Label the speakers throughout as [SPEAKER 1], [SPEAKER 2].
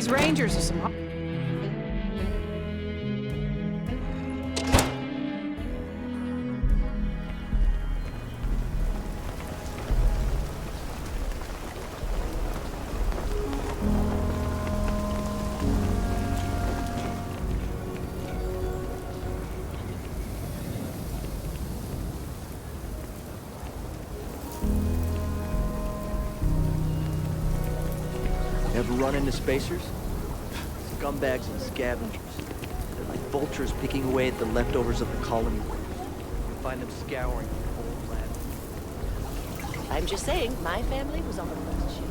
[SPEAKER 1] These rangers are some...
[SPEAKER 2] Ever run into spacers? Scumbags and scavengers. They're like vultures picking away at the leftovers of the colony. You find them scouring the whole planet.
[SPEAKER 3] I'm just saying, my family was on the first ship.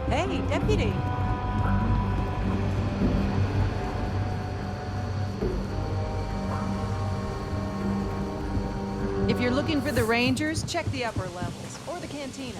[SPEAKER 1] Hey, deputy. If you're looking for the Rangers, check the upper levels, or the cantina.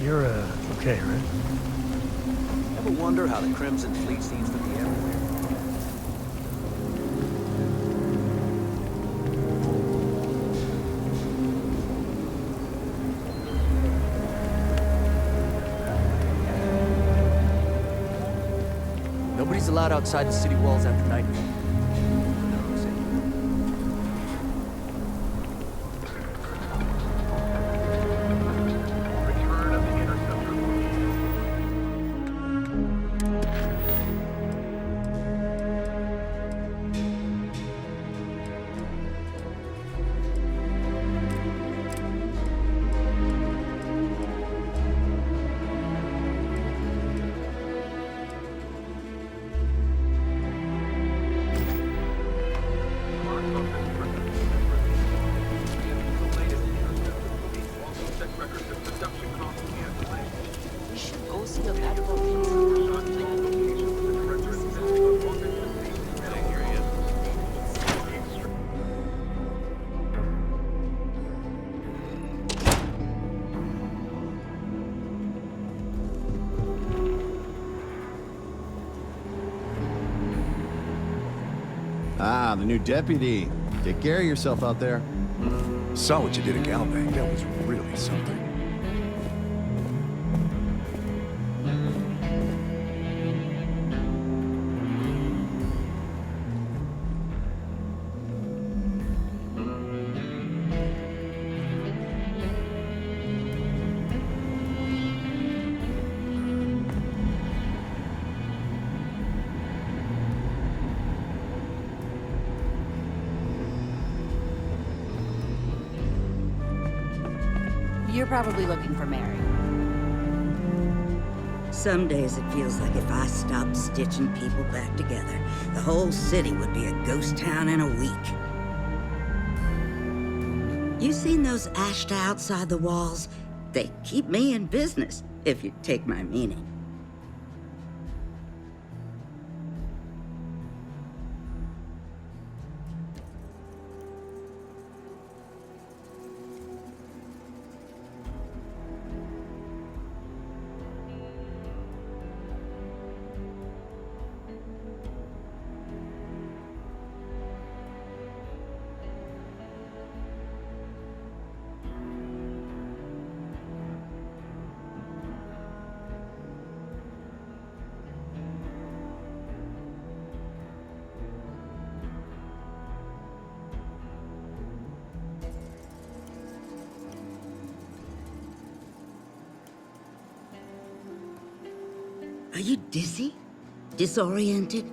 [SPEAKER 4] You're, okay, right?
[SPEAKER 2] Ever wonder how the Crimson Fleet seems to be everywhere? Nobody's allowed outside the city walls after nightfall.
[SPEAKER 3] We should go see the background.
[SPEAKER 5] Ah, the new deputy. Take care of yourself out there.
[SPEAKER 6] Saw what you did at Galbank. That was really something.
[SPEAKER 7] You're probably looking for Mary.
[SPEAKER 8] Some days it feels like if I stopped stitching people back together, the whole city would be a ghost town in a week. You seen those ashta outside the walls? They keep me in business, if you take my meaning. Are you dizzy? Disoriented?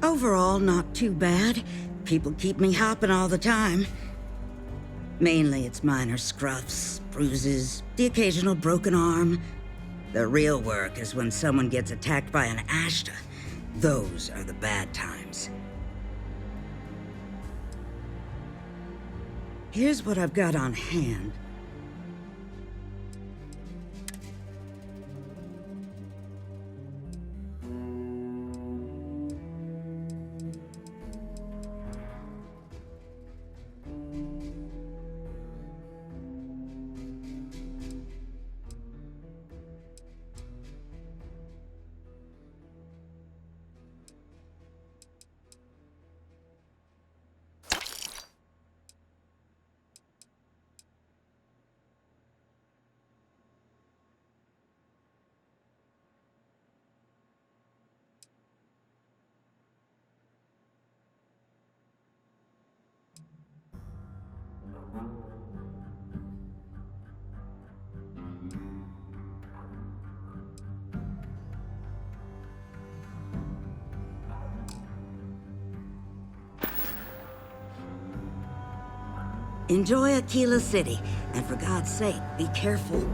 [SPEAKER 8] Overall, not too bad. People keep me hopping all the time. Mainly it's minor scruffs, bruises, the occasional broken arm. The real work is when someone gets attacked by an Ashta. Those are the bad times. Here's what I've got on hand. Enjoy Aquila City, and for God's sake, be careful.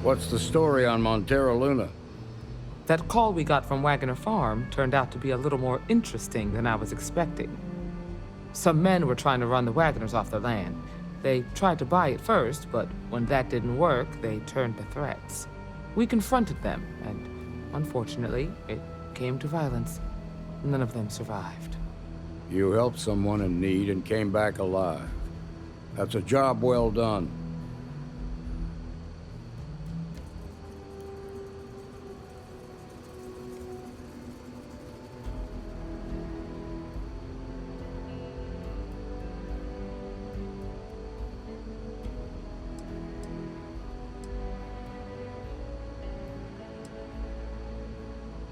[SPEAKER 9] What's the story on Montero Luna? That call we got from Wagoner Farm turned out to be a little more interesting than I was expecting. Some men were trying to run the Wagoners off their land. They tried to buy it first, but when that didn't work, they turned to threats. We confronted them, and unfortunately, it came to violence. None of them survived.
[SPEAKER 10] You helped someone in need and came back alive. That's a job well done.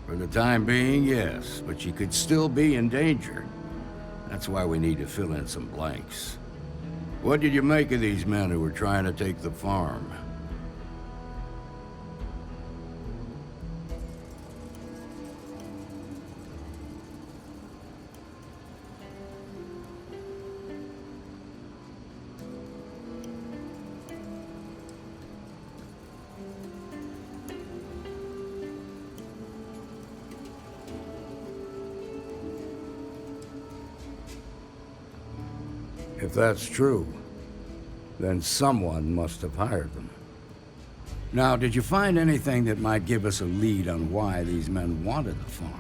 [SPEAKER 10] For the time being, yes, but you could still be in danger. That's why we need to fill in some blanks. What did you make of these men who were trying to take the farm? If that's true, then someone must have hired them. Now, did you find anything that might give us a lead on why these men wanted the farm?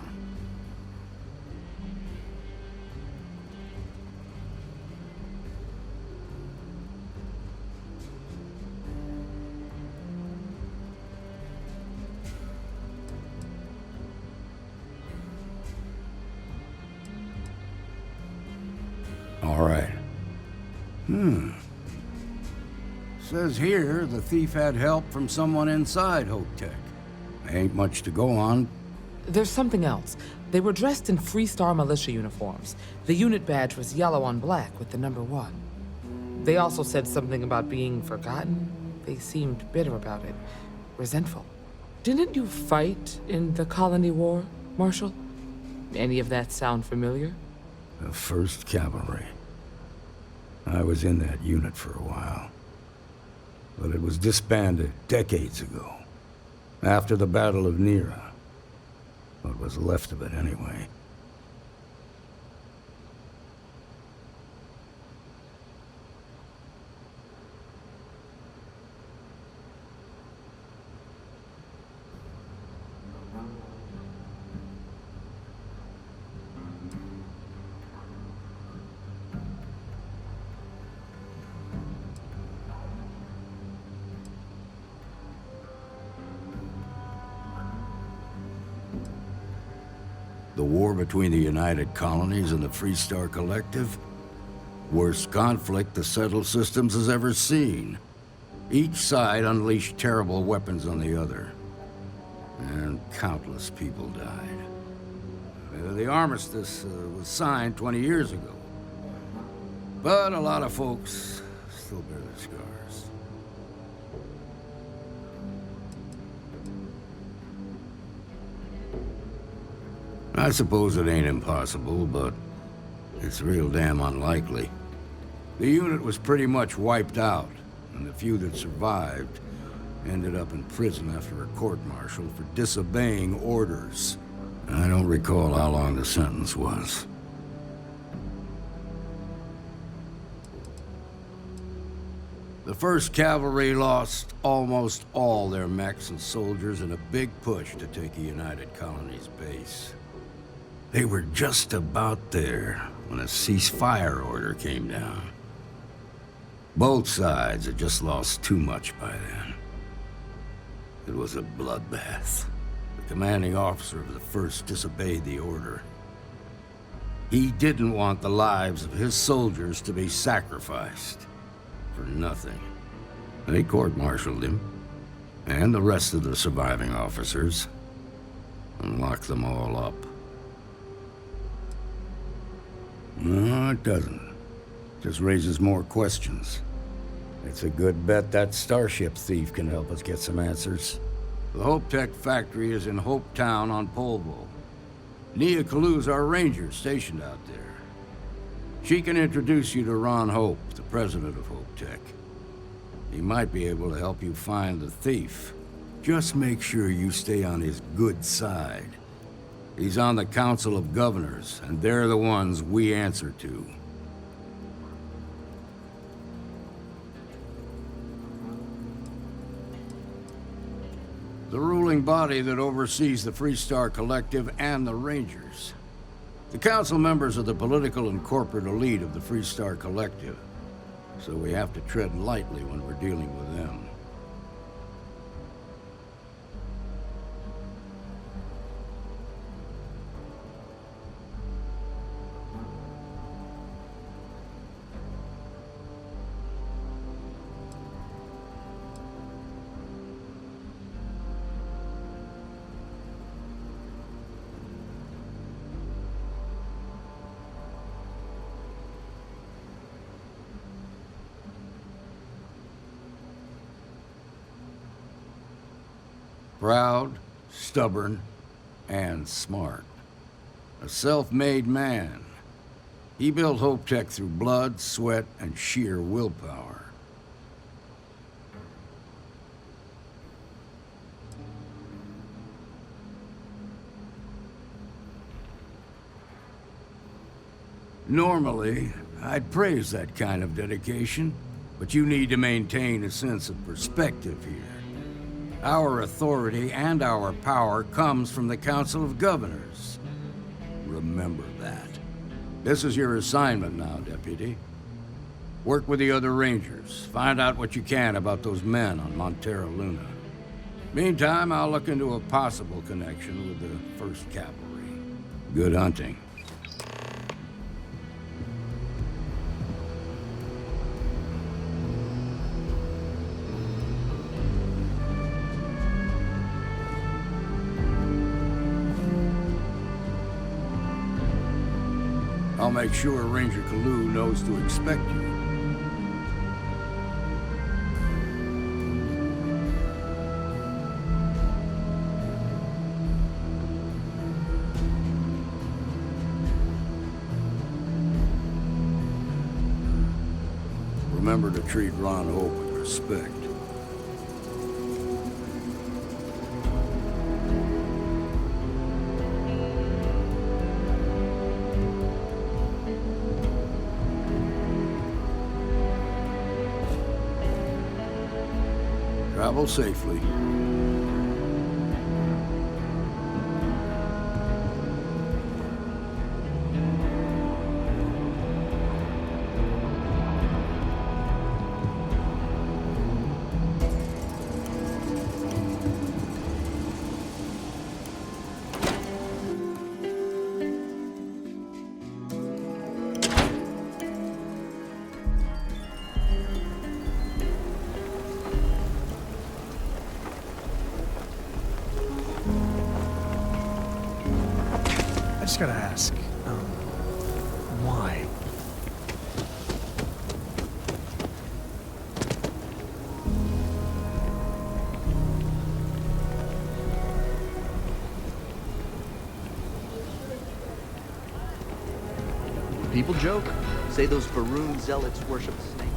[SPEAKER 10] All right. Says here the thief had help from someone inside Hope Tech. Ain't much to go on.
[SPEAKER 9] There's something else. They were dressed in Freestar militia uniforms. The unit badge was yellow on black with the number 1. They also said something about being forgotten. They seemed bitter about it, resentful. Didn't you fight in the Colony War, Marshal? Any of that sound familiar?
[SPEAKER 10] The 1st Cavalry. I was in that unit for a while. But it was disbanded decades ago. After the Battle of Nera. What was left of it, anyway. The war between the United Colonies and the Freestar Collective? Worst conflict the settled systems has ever seen. Each side unleashed terrible weapons on the other. And countless people died. The armistice was signed 20 years ago. But a lot of folks still bear the scars. I suppose it ain't impossible, but it's real damn unlikely. The unit was pretty much wiped out, and the few that survived ended up in prison after a court-martial for disobeying orders. I don't recall how long the sentence was. The 1st Cavalry lost almost all their mechs and soldiers in a big push to take the United Colonies base. They were just about there when a ceasefire order came down. Both sides had just lost too much by then. It was a bloodbath. The commanding officer of the 1st disobeyed the order. He didn't want the lives of his soldiers to be sacrificed for nothing. They court-martialed him, and the rest of the surviving officers, and locked them all up. No, it doesn't. Just raises more questions. It's a good bet that starship thief can help us get some answers. The Hope Tech factory is in Hope Town on Polvo. Nia Kalu's our ranger stationed out there. She can introduce you to Ron Hope, the president of Hope Tech. He might be able to help you find the thief. Just make sure you stay on his good side. He's on the Council of Governors, and they're the ones we answer to. The ruling body that oversees the Freestar Collective and the Rangers. The council members are the political and corporate elite of the Freestar Collective, so we have to tread lightly when we're dealing with them. Proud, stubborn, and smart. A self-made man. He built Hope Tech through blood, sweat, and sheer willpower. Normally, I'd praise that kind of dedication, but you need to maintain a sense of perspective here. Our authority and our power comes from the Council of Governors. Remember that. This is your assignment now, Deputy. Work with the other Rangers. Find out what you can about those men on Montera Luna. Meantime, I'll look into a possible connection with the 1st Cavalry. Good hunting. I'll make sure Ranger Kalu knows to expect you. Remember to treat Ron Hope with respect. Travel safely.
[SPEAKER 4] I just gotta ask, why?
[SPEAKER 2] People joke. Say those Varun zealots worship a snake.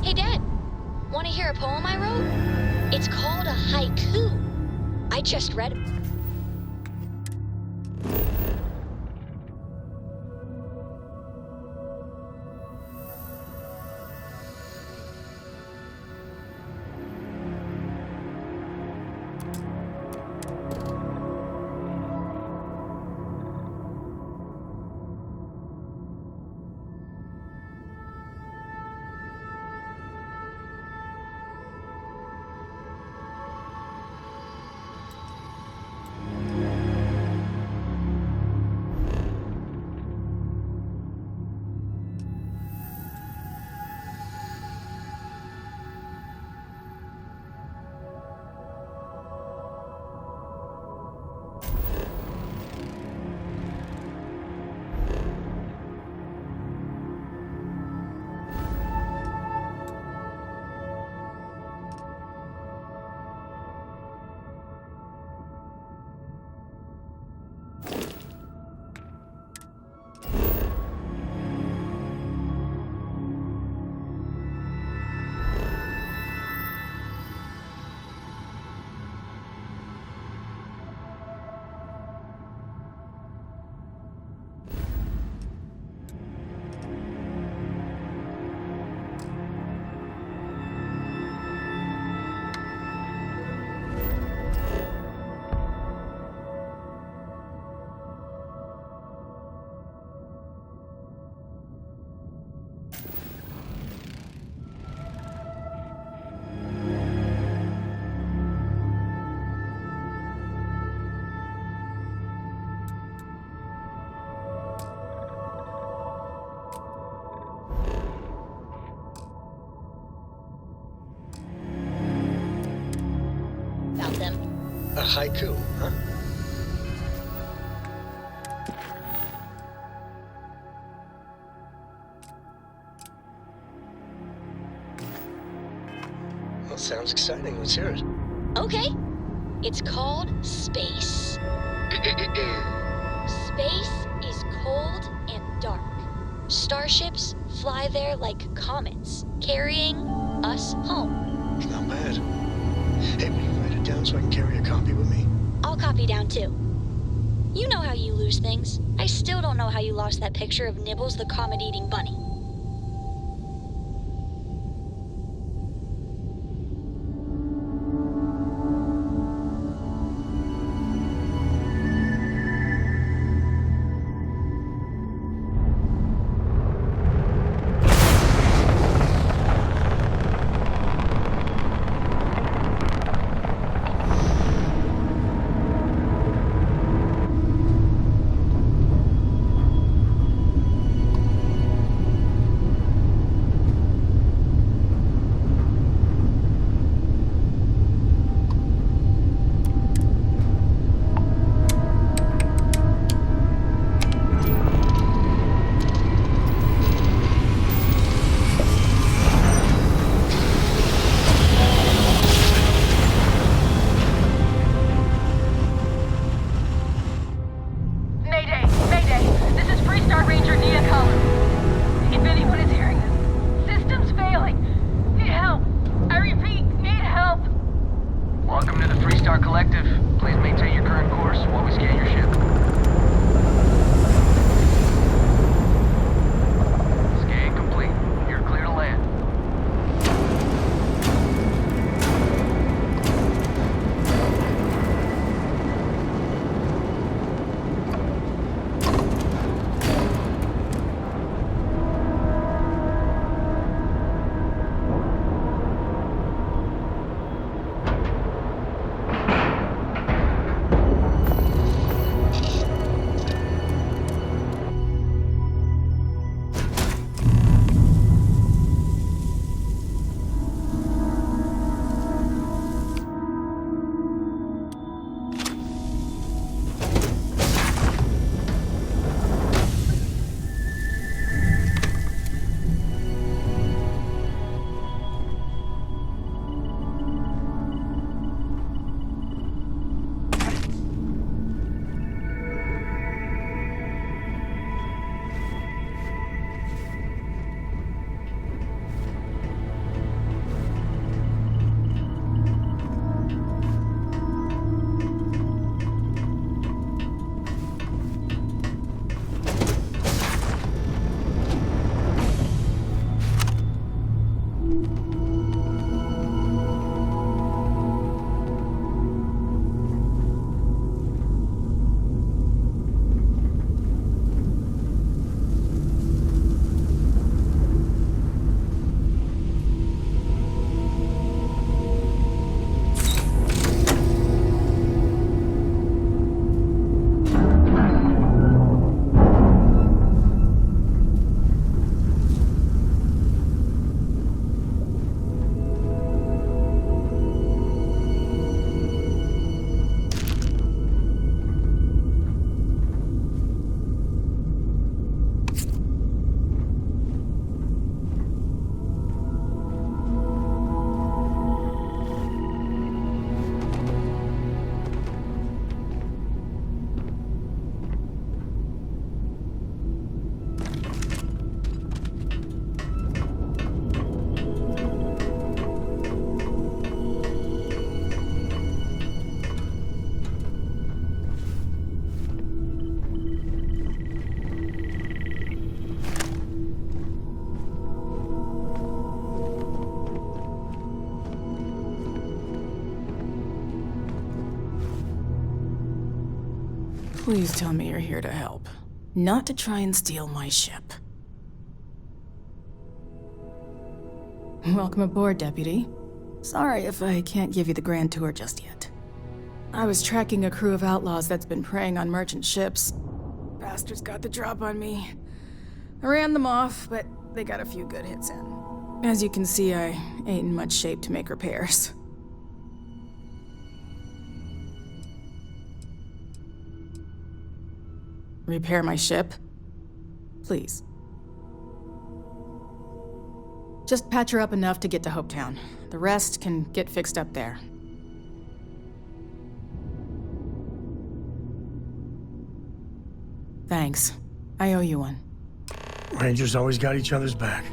[SPEAKER 11] Hey, Dad. Want to hear a poem I wrote? It's called a haiku. I just read it.
[SPEAKER 12] haiku, huh? Well, sounds exciting. Let's hear it.
[SPEAKER 11] Okay. It's called space. Space is cold and dark. Starships fly there like comets, carrying us home.
[SPEAKER 12] It's not bad. Hey, will you write it down so I can carry a copy with me?
[SPEAKER 11] I'll copy down too. You know how you lose things. I still don't know how you lost that picture of Nibbles the comet-eating bunny.
[SPEAKER 13] Please tell me you're here to help, not to try and steal my ship. Welcome aboard, Deputy. Sorry if I can't give you the grand tour just yet. I was tracking a crew of outlaws that's been preying on merchant ships. Bastards got the drop on me. I ran them off, but they got a few good hits in. As you can see, I ain't in much shape to make repairs. Repair my ship? Please. Just patch her up enough to get to Hopetown. The rest can get fixed up there. Thanks. I owe you one.
[SPEAKER 4] Rangers always got each other's back.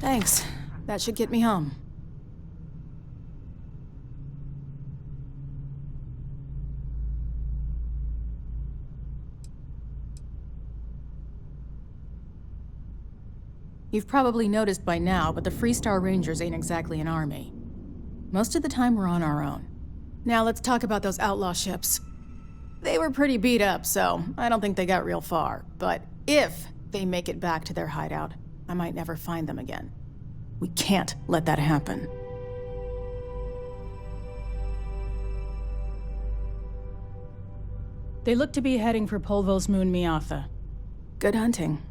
[SPEAKER 13] Thanks. That should get me home. You've probably noticed by now, but the Freestar Rangers ain't exactly an army. Most of the time, we're on our own. Now let's talk about those outlaw ships. They were pretty beat up, so I don't think they got real far. But if they make it back to their hideout, I might never find them again. We can't let that happen.
[SPEAKER 14] They look to be heading for Polvo's moon Miatha.
[SPEAKER 13] Good hunting.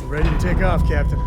[SPEAKER 4] Ready to take off, Captain.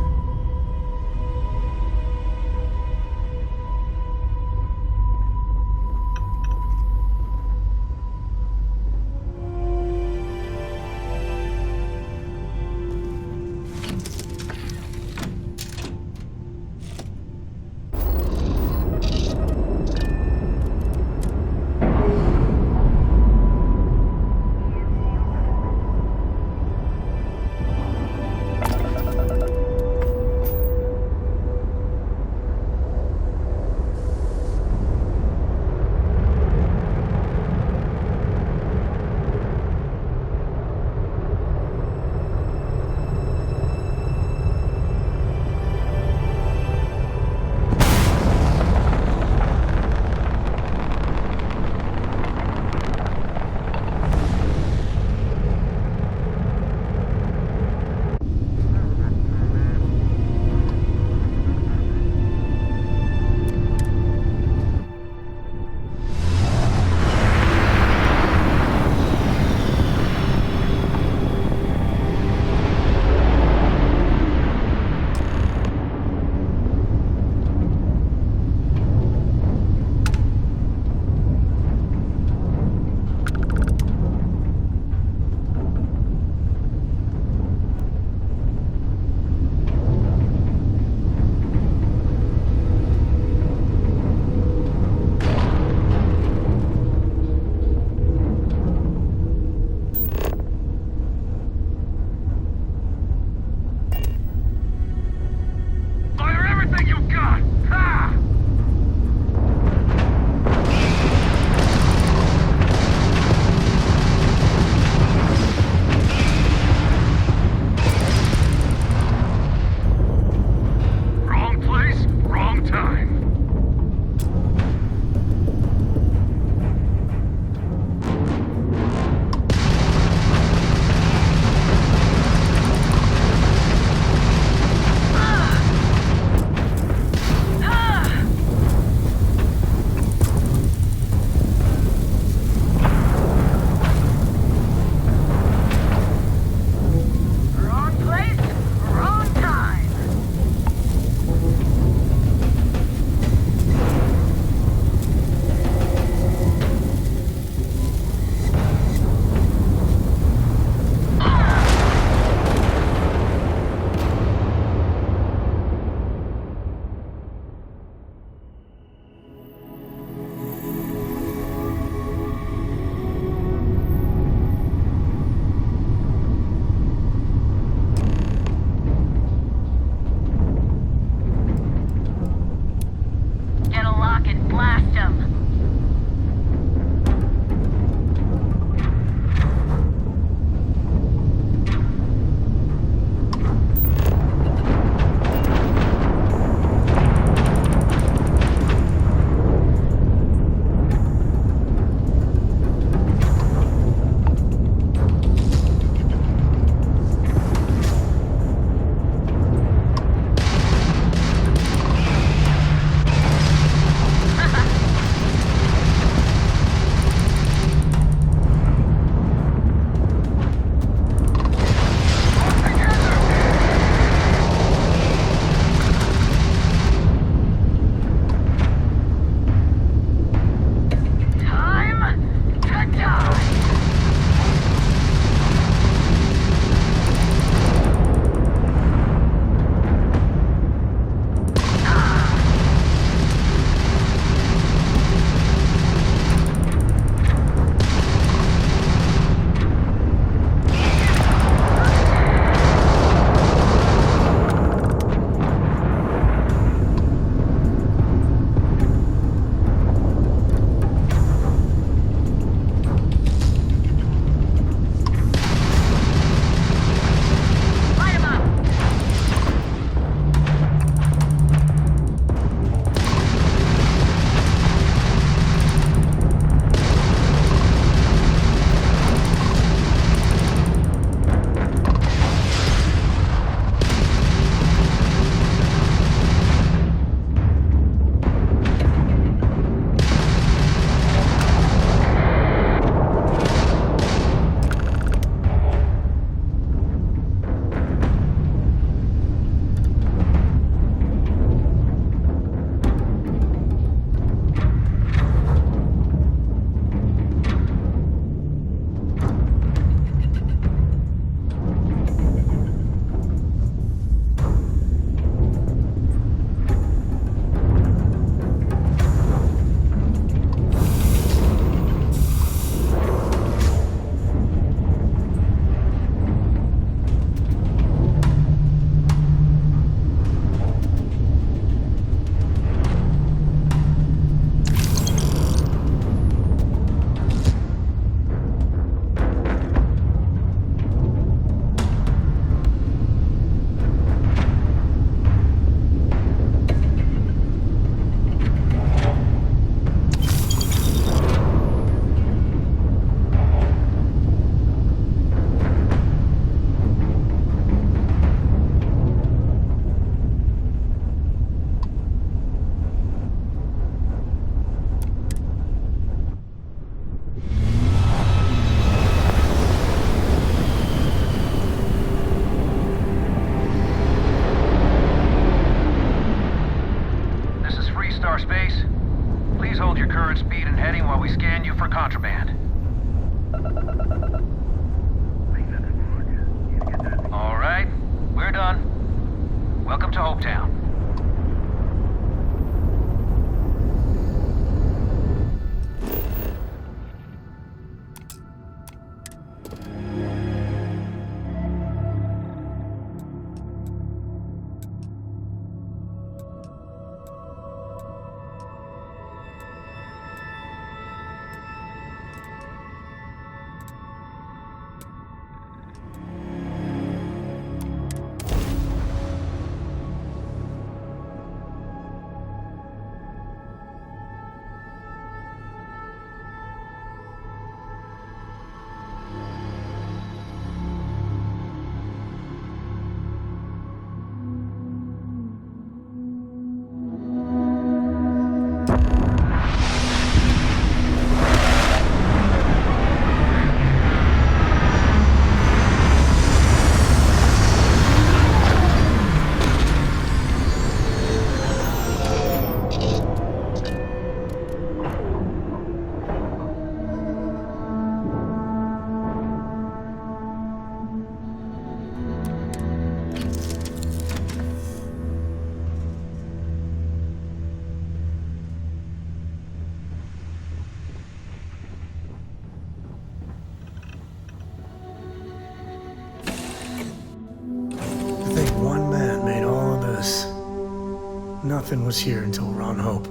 [SPEAKER 4] Nothing was here until Ron Hope.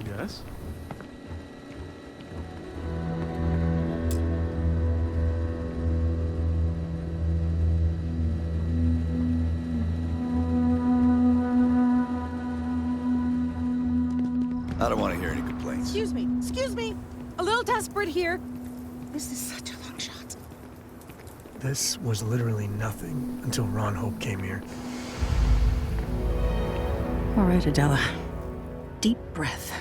[SPEAKER 6] Yes?
[SPEAKER 15] I don't want to hear any complaints.
[SPEAKER 7] Excuse me. A little desperate here. This is such a long shot.
[SPEAKER 4] This was literally nothing until Ron Hope came here.
[SPEAKER 7] All right, Adela. Deep breath.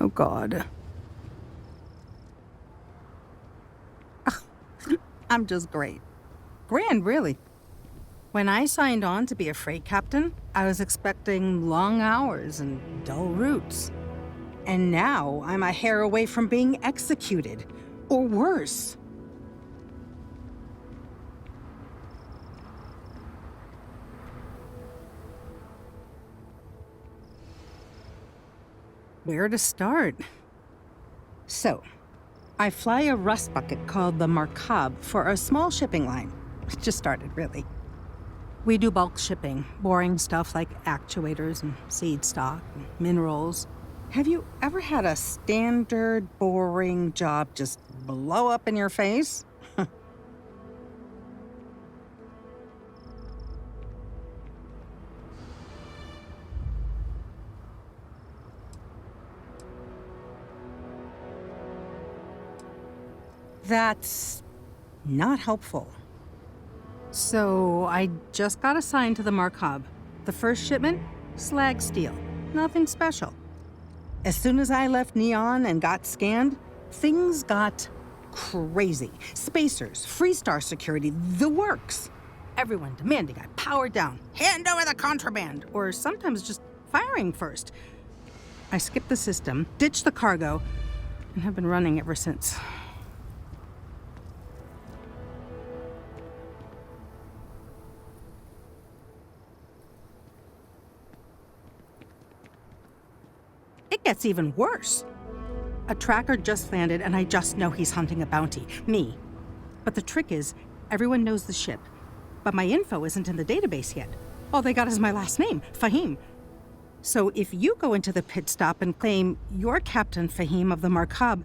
[SPEAKER 7] Oh, God. I'm just great. Grand, really. When I signed on to be a freight captain, I was expecting long hours and dull routes. And now I'm a hair away from being executed. Or worse. Where to start? So, I fly a rust bucket called the Markab for a small shipping line. It just started, really. We do bulk shipping, boring stuff like actuators and seed stock and minerals. Have you ever had a standard, boring job just blow up in your face? That's not helpful. So I just got assigned to the Markab. The first shipment, slag steel. Nothing special. As soon as I left Neon and got scanned, things got crazy. Spacers, Freestar security, the works. Everyone demanding I power down, hand over the contraband, or sometimes just firing first. I skipped the system, ditched the cargo, and have been running ever since. It gets even worse. A tracker just landed and I just know he's hunting a bounty. Me. But the trick is, everyone knows the ship. But my info isn't in the database yet. All they got is my last name, Fahim. So if you go into the pit stop and claim you're Captain Fahim of the Markab,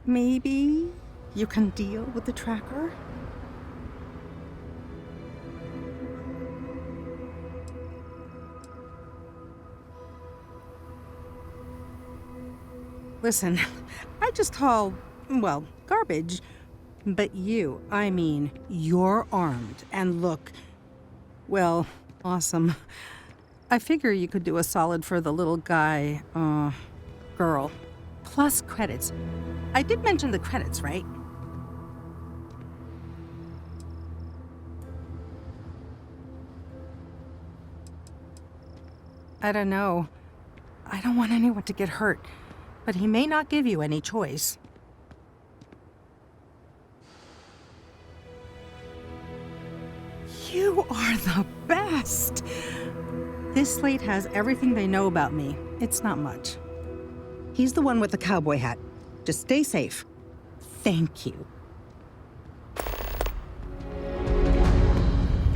[SPEAKER 7] maybe you can deal with the tracker? Listen, I just haul, well, garbage. But you, I mean, you're armed and look, well, awesome. I figure you could do a solid for the little guy, girl. Plus credits. I did mention the credits, right? I don't know. I don't want anyone to get hurt. But he may not give you any choice. You are the best! This slate has everything they know about me. It's not much. He's the one with the cowboy hat. Just stay safe. Thank you.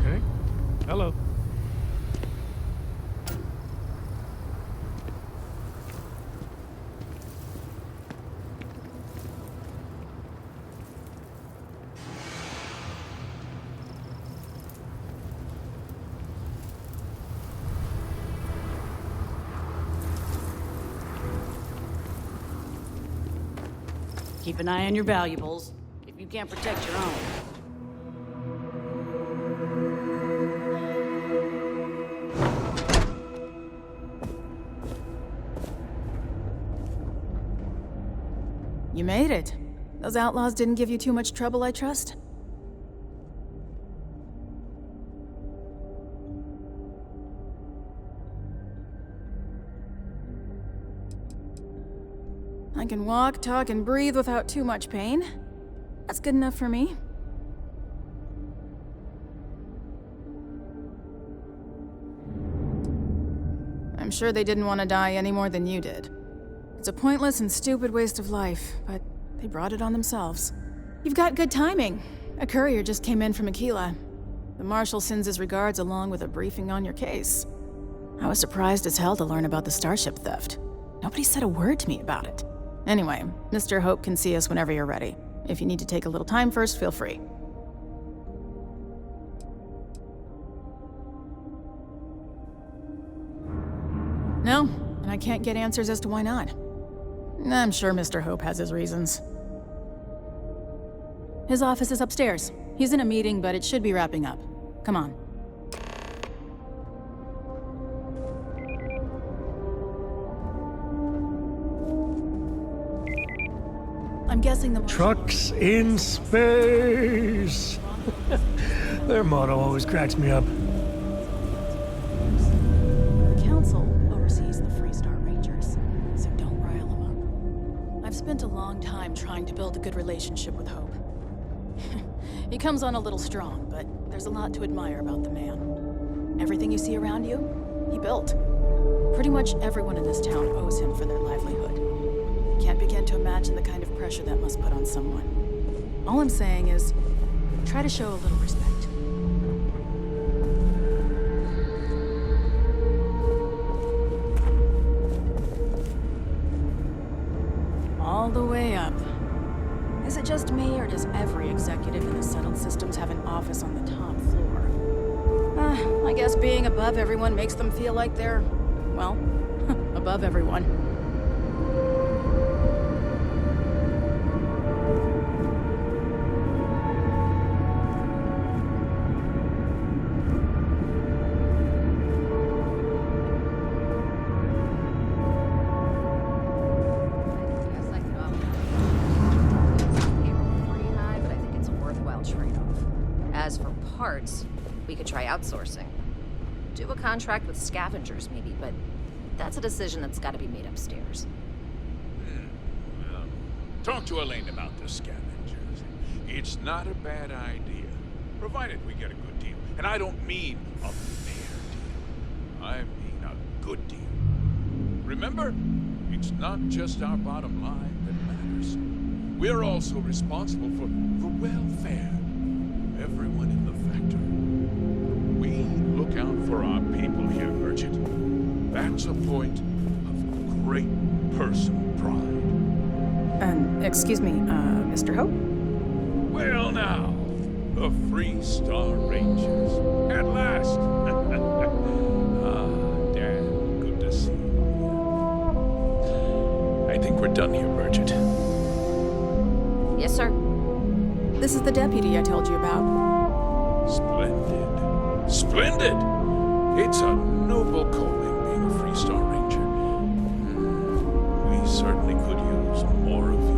[SPEAKER 6] Okay. Hello.
[SPEAKER 14] Keep an eye on your valuables, if you can't protect your own.
[SPEAKER 13] You made it. Those outlaws didn't give you too much trouble, I trust? I can walk, talk, and breathe without too much pain. That's good enough for me. I'm sure they didn't want to die any more than you did. It's a pointless and stupid waste of life, but they brought it on themselves. You've got good timing. A courier just came in from Aquila. The Marshal sends his regards along with a briefing on your case. I was surprised as hell to learn about the starship theft. Nobody said a word to me about it. Anyway, Mr. Hope can see us whenever you're ready. If you need to take a little time first, feel free. No, and I can't get answers as to why not. I'm sure Mr. Hope has his reasons. His office is upstairs. He's in a meeting, but it should be wrapping up. Come on. I'm guessing the
[SPEAKER 4] Trucks in space. Their motto always cracks me up.
[SPEAKER 13] The council oversees the Freestar Rangers, so don't rile them up. I've spent a long time trying to build a good relationship with Hope. He comes on a little strong, but there's a lot to admire about the man. Everything you see around you, he built. Pretty much everyone in this town owes him for their livelihood. Can't begin to imagine the kind of pressure that must put on someone. All I'm saying is, try to show a little respect. All the way up. Is it just me, or does every executive in the settled systems have an office on the top floor? I guess being above everyone makes them feel like they're, well, above everyone.
[SPEAKER 3] We could try outsourcing. Do a contract with scavengers, maybe, but that's a decision that's got to be made upstairs.
[SPEAKER 15] Well, talk to Elaine about the scavengers. It's not a bad idea, provided we get a good deal. And I don't mean a fair deal. I mean a good deal. Remember, it's not just our bottom line that matters. We're also responsible for the welfare of everyone in the factory. We look out for our people here, Merchant. That's a point of great personal pride.
[SPEAKER 13] Excuse me, Mr. Hope?
[SPEAKER 15] Well now, the Freestar Rangers. At last! Dan, good to see you. I think we're done here, Merchant.
[SPEAKER 3] Yes, sir.
[SPEAKER 13] This is the deputy I told you about.
[SPEAKER 15] Splendid. Splendid! It's a noble calling being a Freestar Ranger. We certainly could use more of you.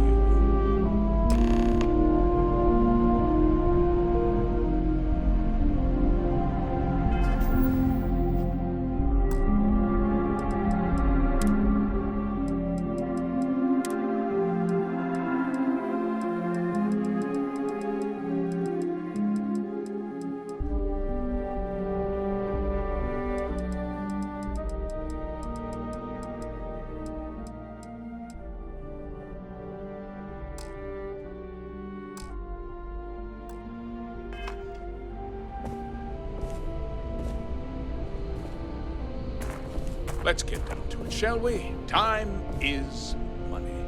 [SPEAKER 15] Let's get down to it, shall we? Time is money.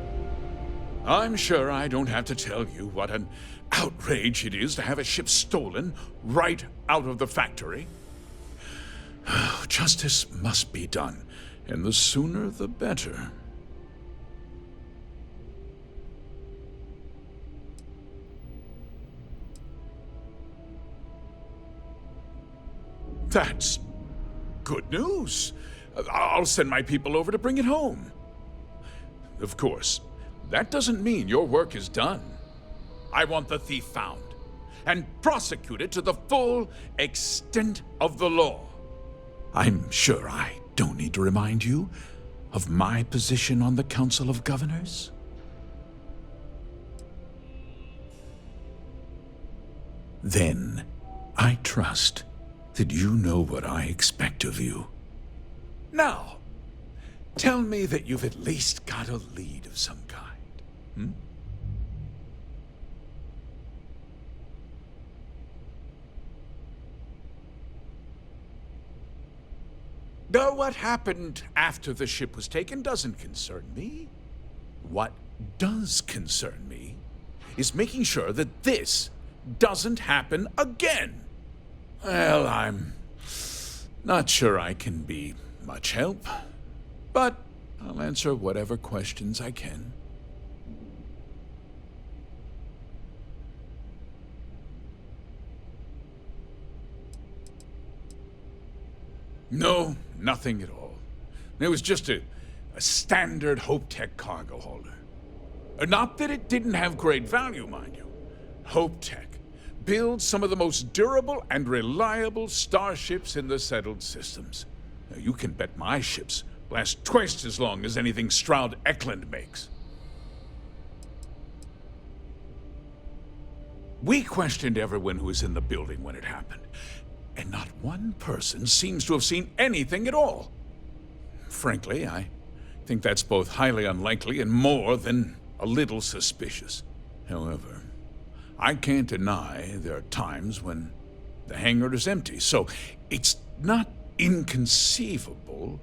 [SPEAKER 15] I'm sure I don't have to tell you what an outrage it is to have a ship stolen right out of the factory. Justice must be done, and the sooner the better. That's good news. I'll send my people over to bring it home. Of course, that doesn't mean your work is done. I want the thief found and prosecuted to the full extent of the law. I'm sure I don't need to remind you of my position on the Council of Governors. Then, I trust that you know what I expect of you. Now, tell me that you've at least got a lead of some kind, hmm? Though what happened after the ship was taken doesn't concern me. What does concern me is making sure that this doesn't happen again. Well, I'm not sure I can be much help, but I'll answer whatever questions I can. No, nothing at all. It was just a standard Hope Tech cargo holder. Not that it didn't have great value, mind you. Hope Tech builds some of the most durable and reliable starships in the settled systems. Now, you can bet my ships last twice as long as anything Stroud Eklund makes. We questioned everyone who was in the building when it happened, and not one person seems to have seen anything at all. Frankly, I think that's both highly unlikely and more than a little suspicious. However, I can't deny there are times when the hangar is empty, so it's not inconceivable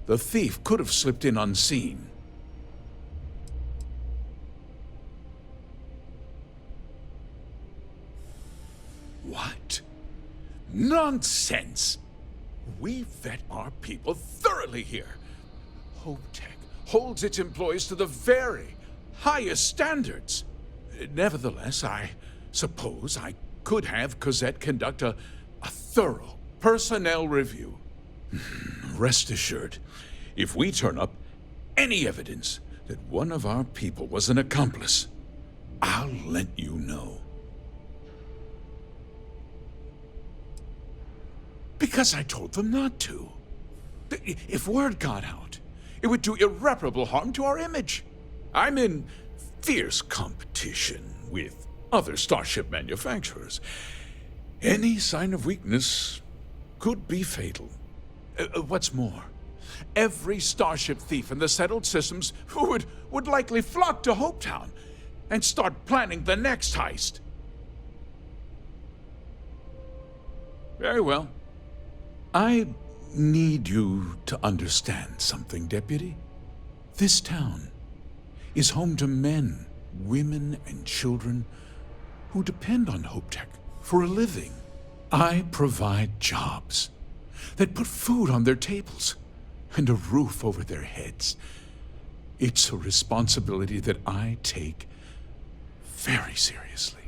[SPEAKER 15] the thief could have slipped in unseen. What? Nonsense! We vet our people thoroughly here. Hope Tech holds its employees to the very highest standards. Nevertheless, I suppose I could have Cosette conduct a thorough personnel review. Rest assured, if we turn up any evidence that one of our people was an accomplice, I'll let you know. Because I told them not to. If word got out, it would do irreparable harm to our image. I'm in fierce competition with other starship manufacturers. Any sign of weakness could be fatal. What's more, every starship thief in the settled systems would likely flock to Hopetown and start planning the next heist. Very well. I need you to understand something, Deputy. This town is home to men, women, and children who depend on Hope Tech for a living. I provide jobs that put food on their tables and a roof over their heads. It's a responsibility that I take very seriously.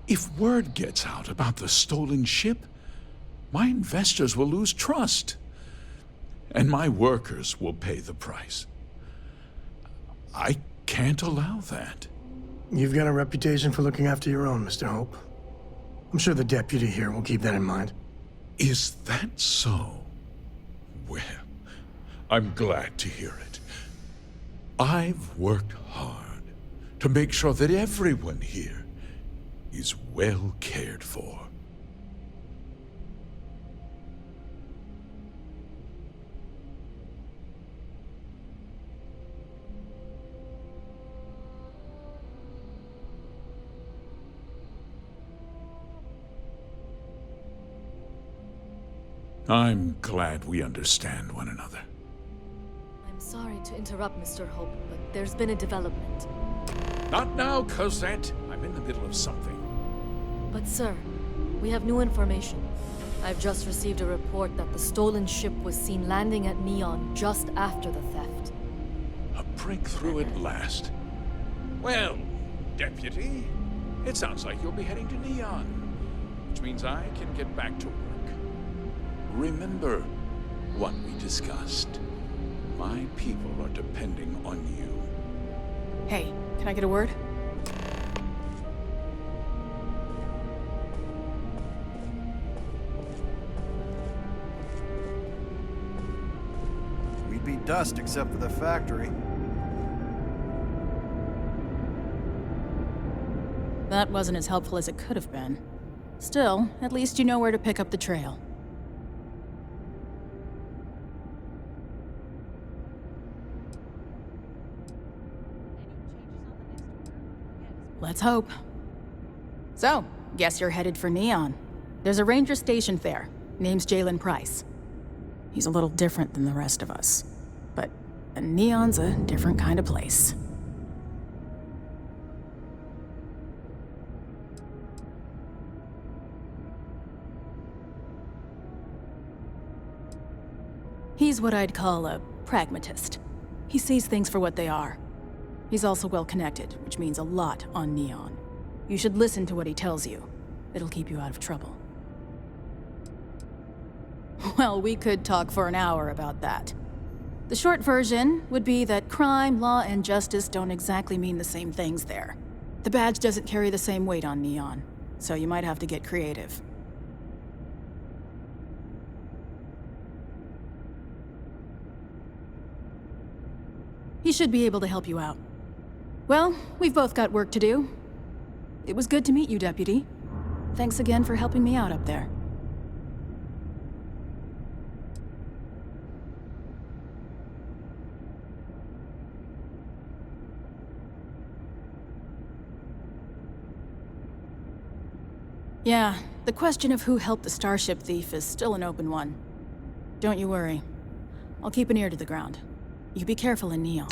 [SPEAKER 15] If word gets out about the stolen ship, my investors will lose trust, and my workers will pay the price. I can't allow that.
[SPEAKER 12] You've got a reputation for looking after your own, Mr. Hope. I'm sure the deputy here will keep that in mind.
[SPEAKER 15] Is that so? Well, I'm glad to hear it. I've worked hard to make sure that everyone here is well cared for. I'm glad we understand one another.
[SPEAKER 16] I'm sorry to interrupt, Mr. Hope, but there's been a development.
[SPEAKER 15] Not now, Cosette. I'm in the middle of something.
[SPEAKER 16] But sir, we have new information. I've just received a report that the stolen ship was seen landing at Neon just after the theft.
[SPEAKER 15] A breakthrough at last. Well, Deputy, it sounds like you'll be heading to Neon, which means I can get back to work. remember what we discussed. My people are depending on you.
[SPEAKER 13] Hey, can I get a word?
[SPEAKER 17] We'd be dust except for the factory.
[SPEAKER 13] That wasn't as helpful as it could have been. Still, at least you know where to pick up the trail. Let's hope. So, guess you're headed for Neon. There's a ranger stationed there. Name's Jalen Price. He's a little different than the rest of us. But Neon's a different kind of place. He's what I'd call a pragmatist. He sees things for what they are. He's also well-connected, which means a lot on Neon. You should listen to what he tells you. It'll keep you out of trouble. Well, we could talk for an hour about that. The short version would be that crime, law, and justice don't exactly mean the same things there. The badge doesn't carry the same weight on Neon, so you might have to get creative. He should be able to help you out. Well, we've both got work to do. It was good to meet you, Deputy. Thanks again for helping me out up there. Yeah, the question of who helped the Starship thief is still an open one. Don't you worry. I'll keep an ear to the ground. You be careful in Neon.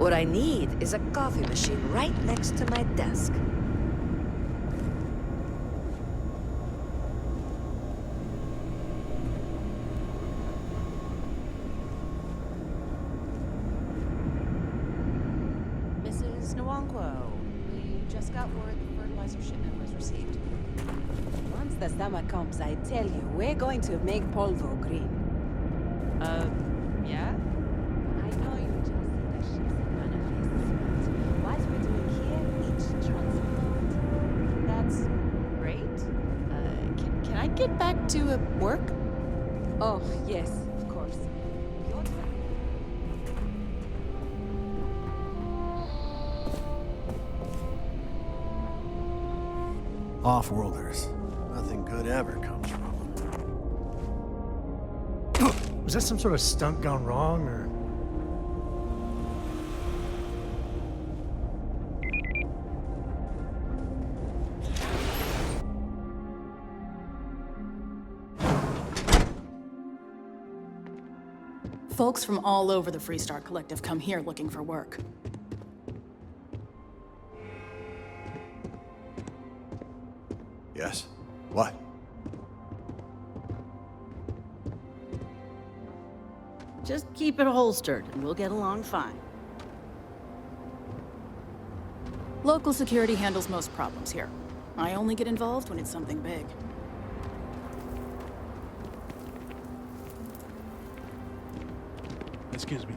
[SPEAKER 18] What I need is a coffee machine right next to my desk.
[SPEAKER 1] Mrs. Nwankwo, we just got word the fertilizer advise your shipment was received.
[SPEAKER 19] Once the summer comes, I tell you, we're going to make Polvo green.
[SPEAKER 1] Yeah?
[SPEAKER 19] I know you just see the ships in manifests, but what we're doing here, it's transformed.
[SPEAKER 1] That's great. Can I get back to work?
[SPEAKER 19] Oh, yes, of course. Your turn.
[SPEAKER 17] Off-worlders. Nothing good ever comes from them.
[SPEAKER 12] Was that some sort of stunt gone wrong, or...?
[SPEAKER 13] Folks from all over the Freestar Collective come here looking for work.
[SPEAKER 17] Yes? What?
[SPEAKER 14] Just keep it holstered, and we'll get along fine.
[SPEAKER 13] Local security handles most problems here. I only get involved when it's something big.
[SPEAKER 4] Excuse me.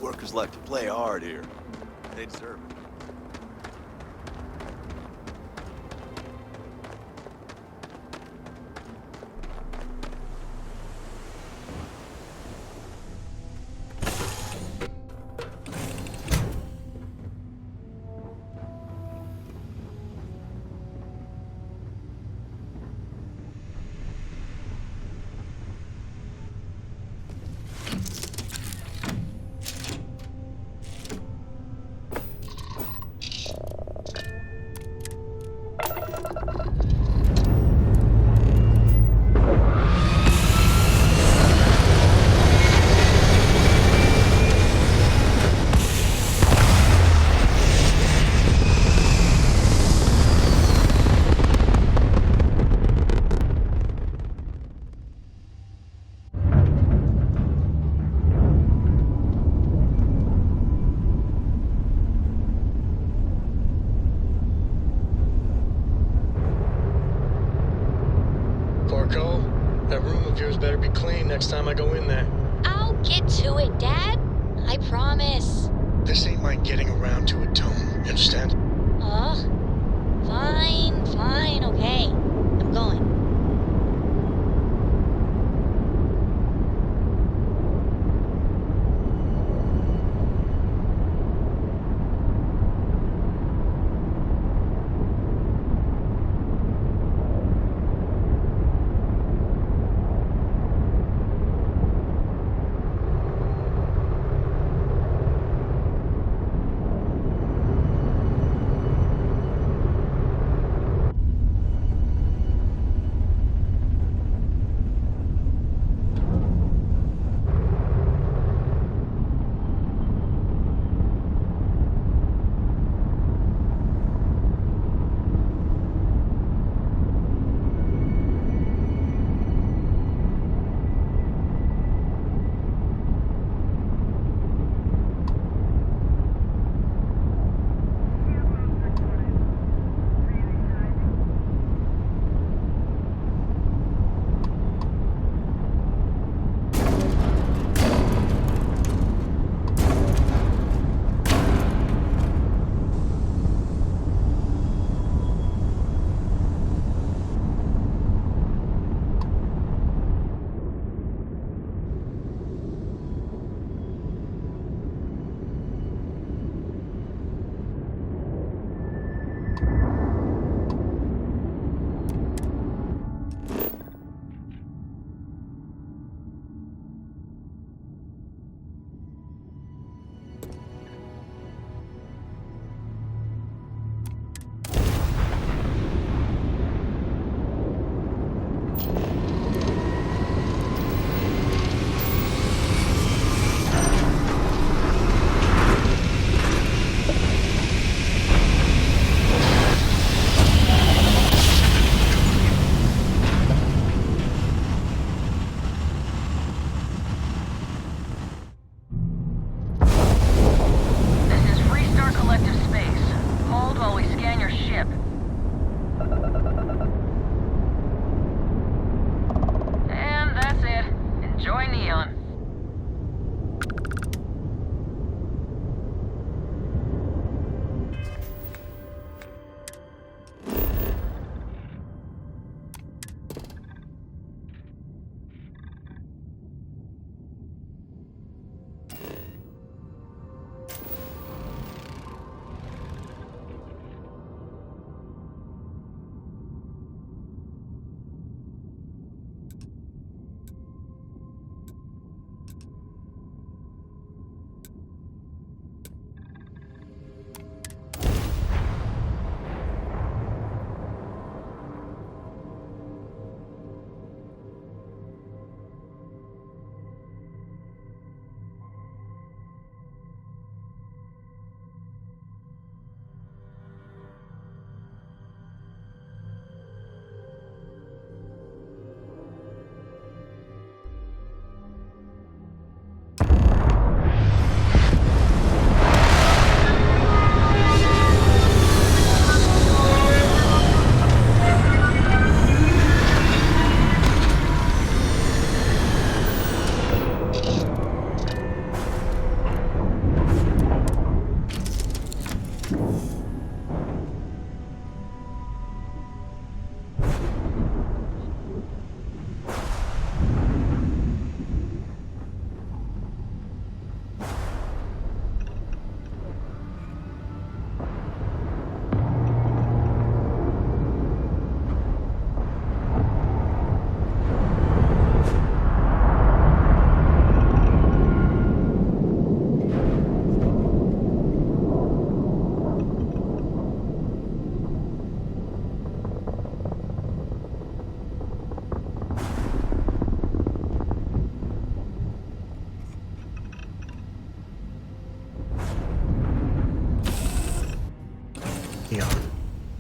[SPEAKER 6] Workers like to play hard here. They deserve it.
[SPEAKER 12] Porco, that room of yours better be clean next time I go in there.
[SPEAKER 11] I'll get to it, Dad. I promise.
[SPEAKER 12] This ain't my getting around to it, Tone. You understand?
[SPEAKER 11] Fine, okay. I'm going.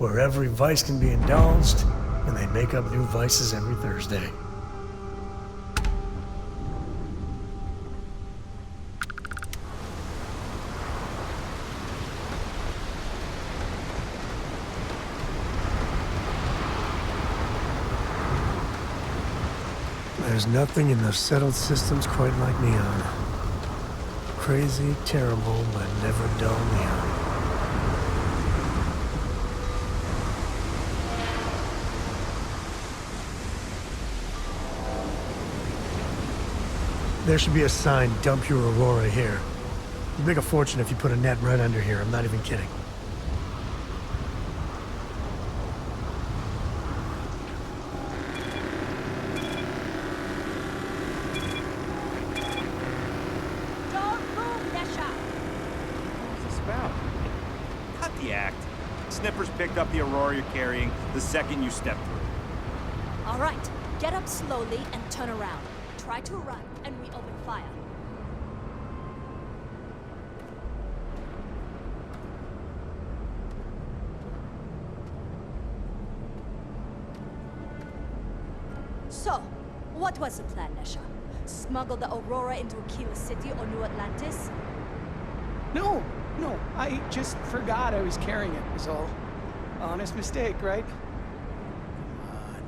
[SPEAKER 4] where every vice can be indulged, and they make up new vices every Thursday. There's nothing in the settled systems quite like Neon. Crazy, terrible, but never dull Neon. There should be a sign, dump your Aurora here. You'd make a fortune if you put a net right under here, I'm not even kidding.
[SPEAKER 20] Snippers picked up the Aurora you're carrying the second you stepped through.
[SPEAKER 21] All right, get up slowly and turn around. Try to run, and we open fire. So, what was the plan, Nesha? Smuggle the Aurora into Aquila City or New Atlantis?
[SPEAKER 22] No, I just forgot I was carrying it, is all. Honest mistake, right?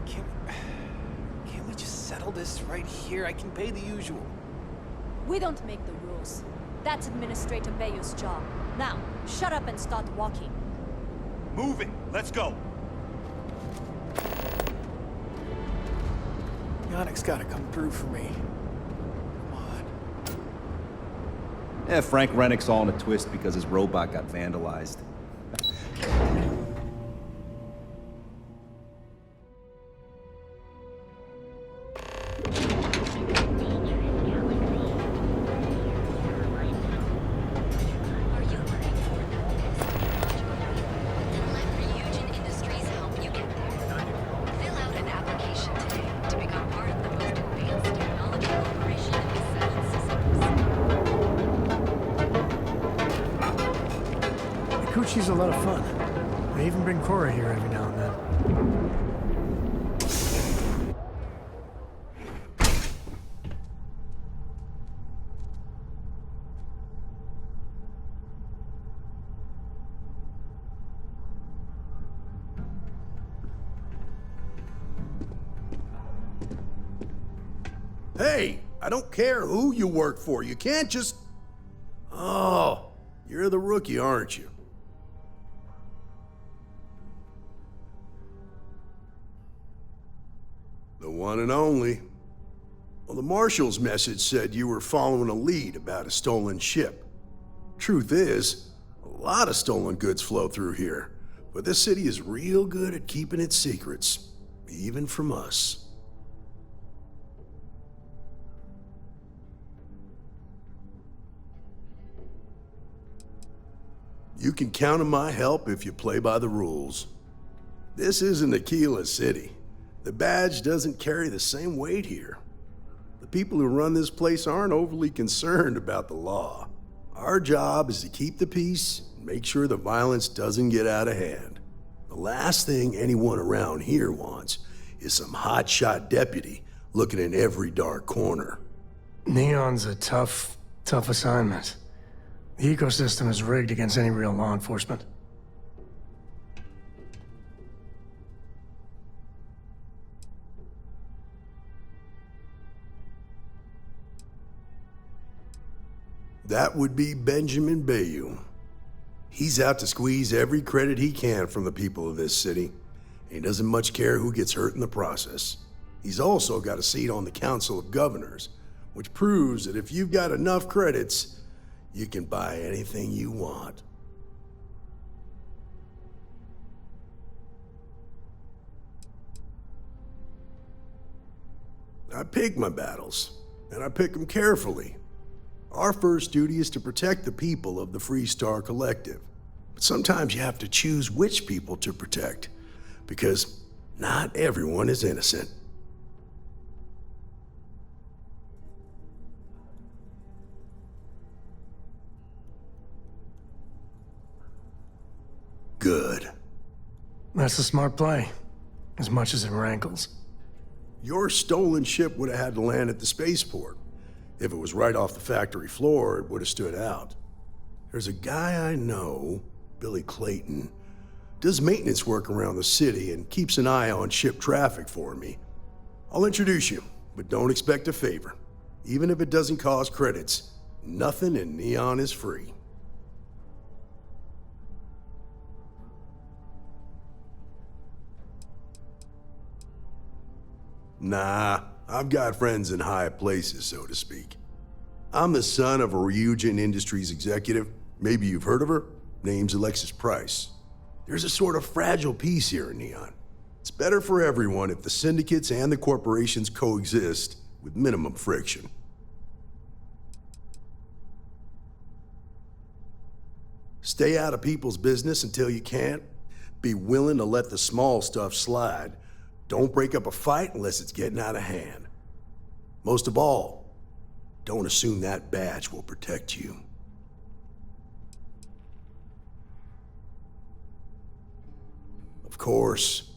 [SPEAKER 22] Can't we just settle this right here? I can pay the usual.
[SPEAKER 21] We don't make the rules. That's Administrator Bayou's job. Now, shut up and start walking.
[SPEAKER 20] Moving! Let's go!
[SPEAKER 22] Yannick's gotta come through for me.
[SPEAKER 23] Yeah, Frank Rennick's all in a twist because his robot got vandalized.
[SPEAKER 4] Coochie's a lot of fun. I even bring Cora here every now and then.
[SPEAKER 10] Hey, I don't care who you work for. You can't just... Oh, you're the rookie, aren't you? The one and only. Well, the Marshal's message said you were following a lead about a stolen ship. Truth is, a lot of stolen goods flow through here, but this city is real good at keeping its secrets, even from us. You can count on my help if you play by the rules. This isn't Aquila City. The badge doesn't carry the same weight here. The people who run this place aren't overly concerned about the law. Our job is to keep the peace and make sure the violence doesn't get out of hand. The last thing anyone around here wants is some hotshot deputy looking in every dark corner.
[SPEAKER 4] Neon's a tough assignment. The ecosystem is rigged against any real law enforcement.
[SPEAKER 10] That would be Benjamin Bayou. He's out to squeeze every credit he can from the people of this city, and he doesn't much care who gets hurt in the process. He's also got a seat on the Council of Governors, which proves that if you've got enough credits, you can buy anything you want. I pick my battles, and I pick them carefully. Our first duty is to protect the people of the Freestar Collective. But sometimes you have to choose which people to protect, because not everyone is innocent. Good.
[SPEAKER 12] That's a smart play, as much as it rankles.
[SPEAKER 5] Your stolen ship would have had to land at the spaceport. If it was right off the factory floor, it would have stood out. There's a guy I know, Billy Clayton, does maintenance work around the city and keeps an eye on ship traffic for me. I'll introduce you, but don't expect a favor. Even if it doesn't cost credits, nothing in Neon is free. Nah, I've got friends in high places, so to speak. I'm the son of a Ryujin Industries executive. Maybe you've heard of her? Name's Alexis Price. There's a sort of fragile peace here in Neon. It's better for everyone if the syndicates and the corporations coexist with minimum friction. Stay out of people's business until you can't. Be willing to let the small stuff slide. Don't break up a fight unless it's getting out of hand. Most of all, don't assume that badge will protect you. Of course,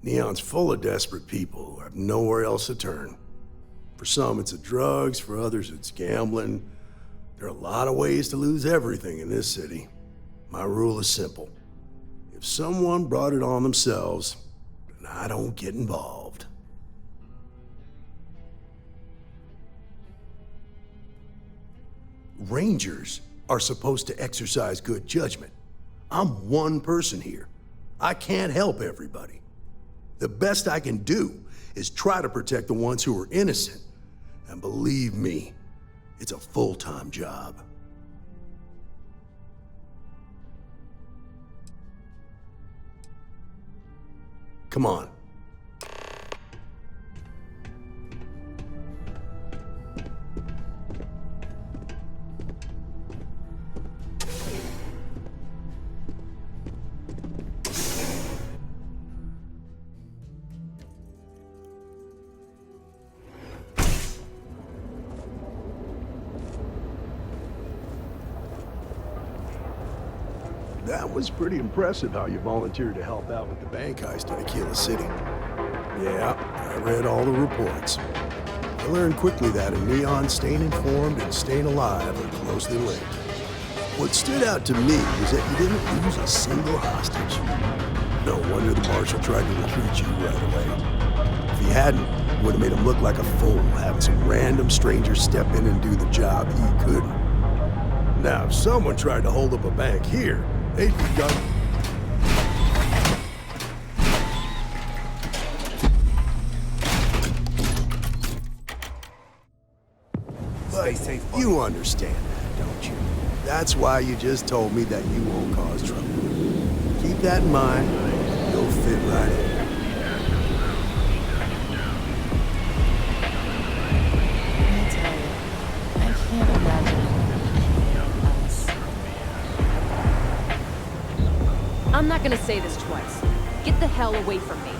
[SPEAKER 5] Neon's full of desperate people who have nowhere else to turn. For some, it's the drugs. For others, it's gambling. There are a lot of ways to lose everything in this city. My rule is simple. If someone brought it on themselves, then I don't get involved. Rangers are supposed to exercise good judgment. I'm one person here. I can't help everybody. The best I can do is try to protect the ones who are innocent. And believe me, it's a full-time job. Come on. That was pretty impressive how you volunteered to help out with the bank heist in Aquila City. Yeah, I read all the reports. I learned quickly that in Neon, staying informed and staying alive are closely linked. What stood out to me was that you didn't lose a single hostage. No wonder the marshal tried to recruit you right away. If he hadn't, it would have made him look like a fool, having some random stranger step in and do the job he couldn't. Now, if someone tried to hold up a bank here, they'd be done. But you understand that, don't you? That's why you just told me that you won't cause trouble. Keep that in mind, you'll fit right in.
[SPEAKER 16] I tell you, I can't imagine else.
[SPEAKER 8] I'm not gonna say this twice. Get the hell away from me.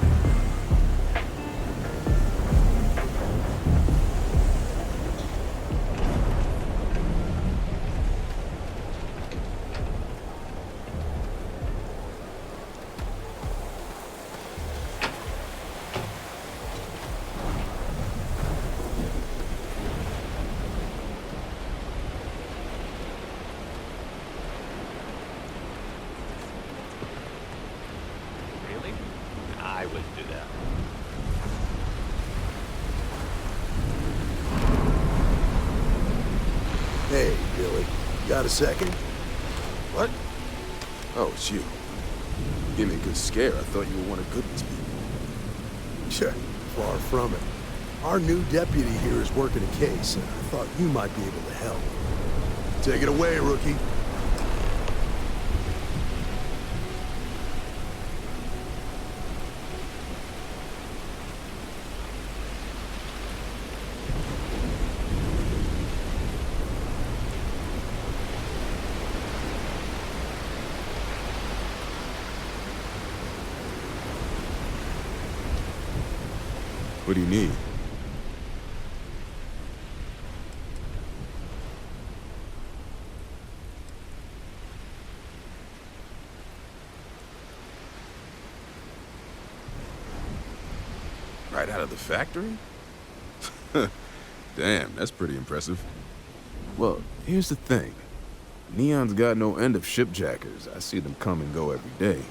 [SPEAKER 9] Really? I wouldn't do that.
[SPEAKER 5] Hey, Billy, got a second?
[SPEAKER 6] What? Oh, it's you. Gave me a good scare. I thought you were one of Goodman's people.
[SPEAKER 5] Sure, far from it. Our new deputy here is working a case, and I thought you might be able to help. Take it away, rookie.
[SPEAKER 6] What do you need? Right out of the factory? Damn, that's pretty impressive. Well, here's the thing. Neon's got no end of shipjackers. I see them come and go every day.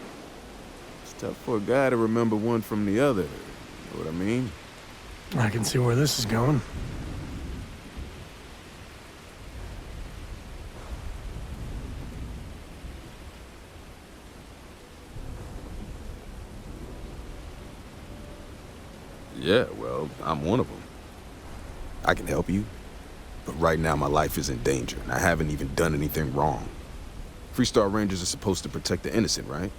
[SPEAKER 6] It's tough for a guy to remember one from the other. You know what I mean?
[SPEAKER 4] I can see where this is going.
[SPEAKER 6] Yeah, well, I'm one of them. I can help you, but right now my life is in danger, and I haven't even done anything wrong. Freestar Rangers are supposed to protect the innocent, right?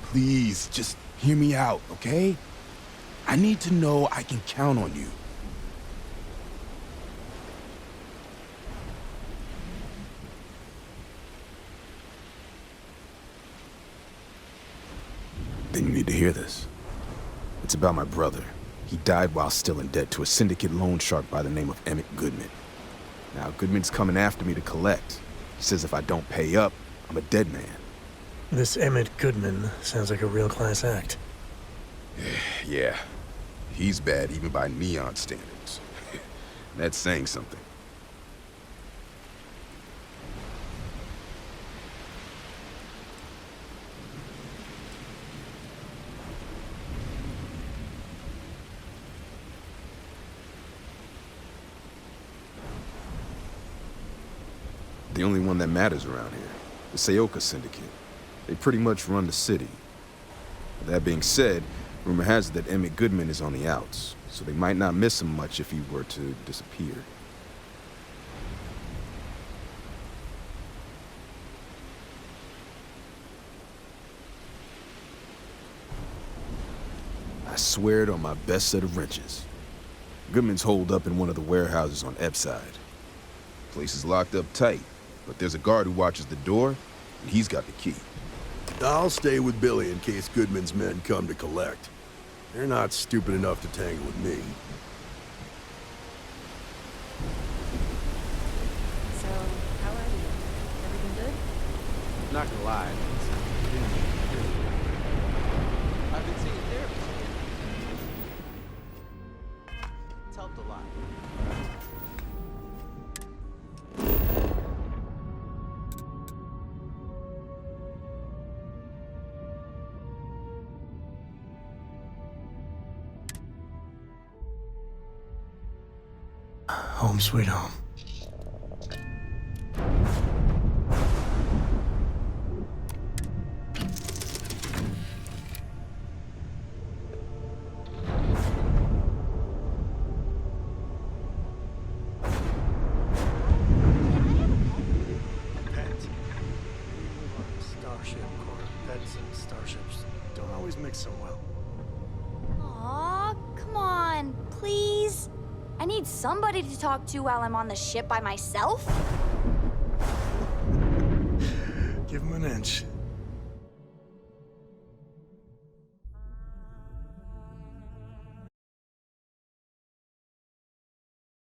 [SPEAKER 2] Please, just hear me out, okay? I need to know I can count on you.
[SPEAKER 6] Then you need to hear this. It's about my brother. He died while still in debt to a syndicate loan shark by the name of Emmett Goodman. Now, Goodman's coming after me to collect. He says if I don't pay up, I'm a dead man.
[SPEAKER 4] This Emmett Goodman sounds like a real class act.
[SPEAKER 6] Yeah, he's bad even by Neon standards. That's saying something. The only one that matters around here, the Seoka Syndicate. They pretty much run the city. That being said, rumor has it that Emmett Goodman is on the outs, so they might not miss him much if he were to disappear. I swear it on my best set of wrenches. Goodman's holed up in one of the warehouses on Epside. Place is locked up tight, but there's a guard who watches the door, and he's got the key.
[SPEAKER 5] I'll stay with Billy in case Goodman's men come to collect. They're not stupid enough to tangle with me.
[SPEAKER 16] So, how are you? Everything good?
[SPEAKER 9] Not gonna lie. I've been seeing therapy. It's helped a lot.
[SPEAKER 4] Home sweet home.
[SPEAKER 12] Pet. Starship Corps. Pets and starships don't always mix so well.
[SPEAKER 21] Aw, come on, please. I need somebody to talk to while I'm on the ship by myself.
[SPEAKER 12] Give him an inch.